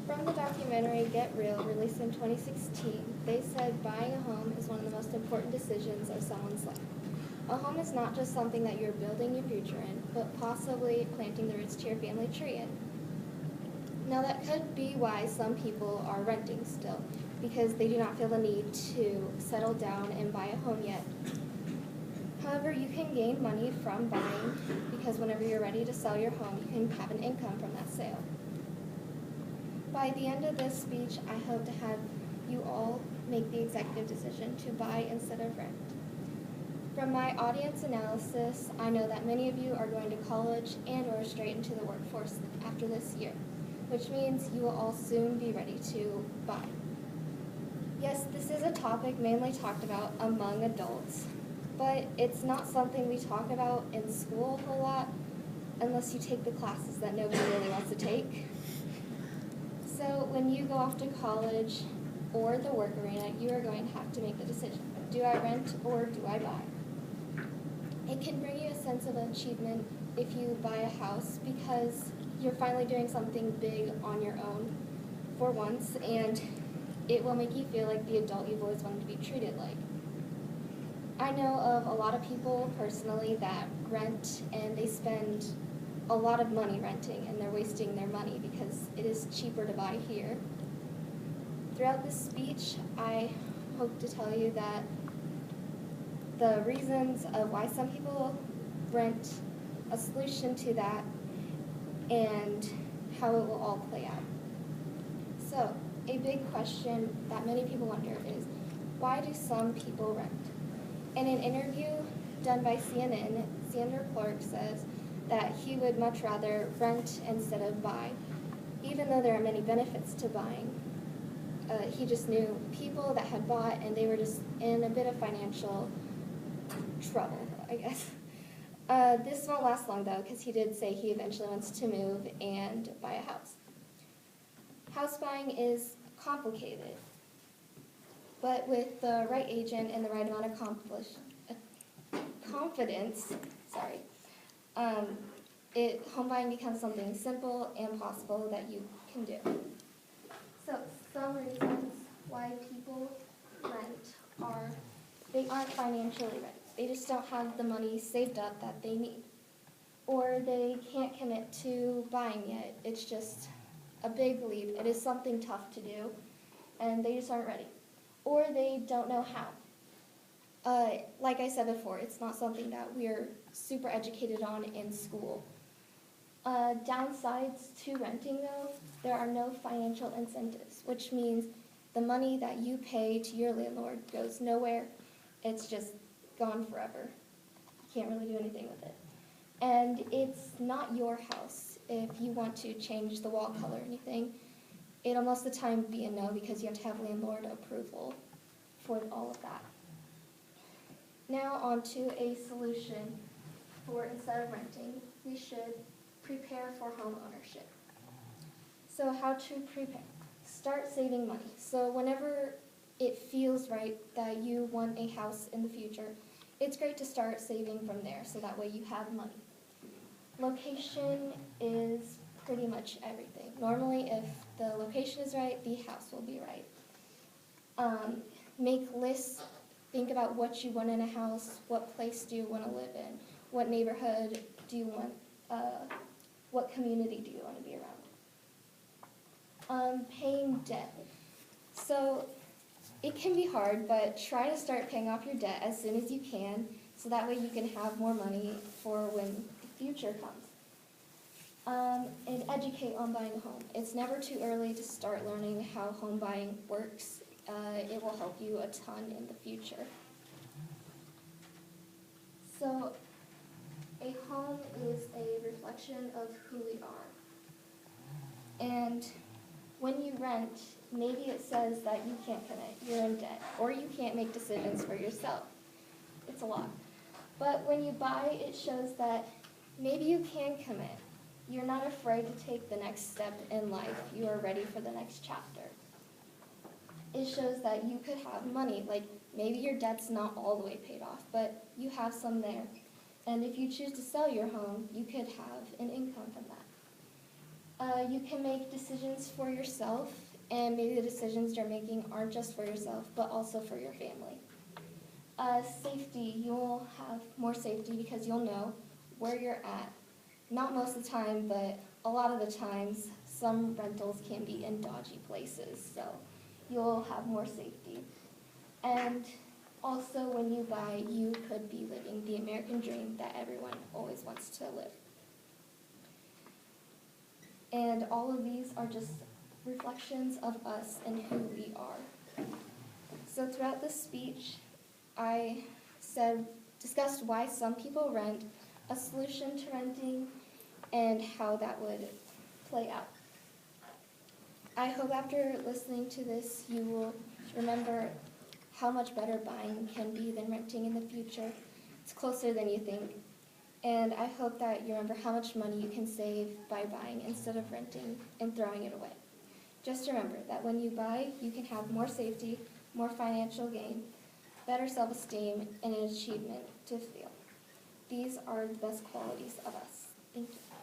From the documentary Get Real, released in 2016, they said buying a home is one of the most important decisions of someone's life. A home is not just something that you're building your future in, but possibly planting the roots to your family tree in. Now that could be why some people are renting still, because they do not feel the need to settle down and buy a home yet. However, you can gain money from buying because whenever you're ready to sell your home, you can have an income from that sale. By the end of this speech, I hope to have you all make the executive decision to buy instead of rent. From my audience analysis, I know that many of you are going to college and or straight into the workforce after this year, which means you will all soon be ready to buy. Yes, this is a topic mainly talked about among adults, but it's not something we talk about in school a whole lot unless you take the classes that nobody really wants to take. So when you go off to college or the work arena, you are going to have to make the decision. Do I rent or do I buy? It can bring you a sense of achievement if you buy a house because you're finally doing something big on your own for once, and it will make you feel like the adult you've always wanted to be treated like. I know of a lot of people personally that rent and they spend a lot of money renting and they're wasting their money because it is cheaper to buy here. Throughout this speech, I hope to tell you that the reasons of why some people rent, a solution to that, and how it will all play out. So, a big question that many people wonder is, why do some people rent? In an interview done by CNN, Sandra Clark says that he would much rather rent instead of buy, even though there are many benefits to buying. He just knew people that had bought and they were just in a bit of financial trouble, I guess. This won't last long though, because he did say he eventually wants to move and buy a house. House buying is complicated, but with the right agent and the right amount of confidence, home buying becomes something simple and possible that you can do. So some reasons why people rent are they aren't financially ready. They just don't have the money saved up that they need. Or they can't commit to buying yet. It's just a big leap. It is something tough to do, and they just aren't ready. Or they don't know how. Like I said before, it's not something that we're super educated on in school. Downsides to renting, though, there are no financial incentives, which means the money that you pay to your landlord goes nowhere. It's just gone forever. You can't really do anything with it. And it's not your house. If you want to change the wall color or anything, it'll most of the time be a no because you have to have landlord approval for all of that. Now on to a solution for instead of renting, we should prepare for home ownership. So how to prepare? Start saving money. So whenever it feels right that you want a house in the future, it's great to start saving from there so that way you have money. Location is pretty much everything. Normally, if the location is right, the house will be right. Make lists. Think about what you want in a house. What place do you want to live in? What neighborhood do you want? What community do you want to be around? Paying debt. So it can be hard, but try to start paying off your debt as soon as you can, so that way you can have more money for when the future comes. And educate on buying a home. It's never too early to start learning how home buying works. It will help you a ton in the future. So, a home is a reflection of who we are. And when you rent, maybe it says that you can't commit, you're in debt, or you can't make decisions for yourself. It's a lot. But when you buy, it shows that maybe you can commit. You're not afraid to take the next step in life. You are ready for the next chapter. It shows that you could have money, like maybe your debt's not all the way paid off, but you have some there. And if you choose to sell your home, you could have an income from that. You can make decisions for yourself, and maybe the decisions you're making aren't just for yourself, but also for your family. Safety, you'll have more safety because you'll know where you're at. Not most of the time, but a lot of the times, some rentals can be in dodgy places, so you'll have more safety. And also, when you buy, you could be living the American dream that everyone always wants to live. And all of these are just reflections of us and who we are. So throughout this speech, I discussed why some people rent, a solution to renting, and how that would play out. I hope after listening to this, you will remember how much better buying can be than renting in the future. It's closer than you think. And I hope that you remember how much money you can save by buying instead of renting and throwing it away. Just remember that when you buy, you can have more safety, more financial gain, better self-esteem, and an achievement to feel. These are the best qualities of us. Thank you.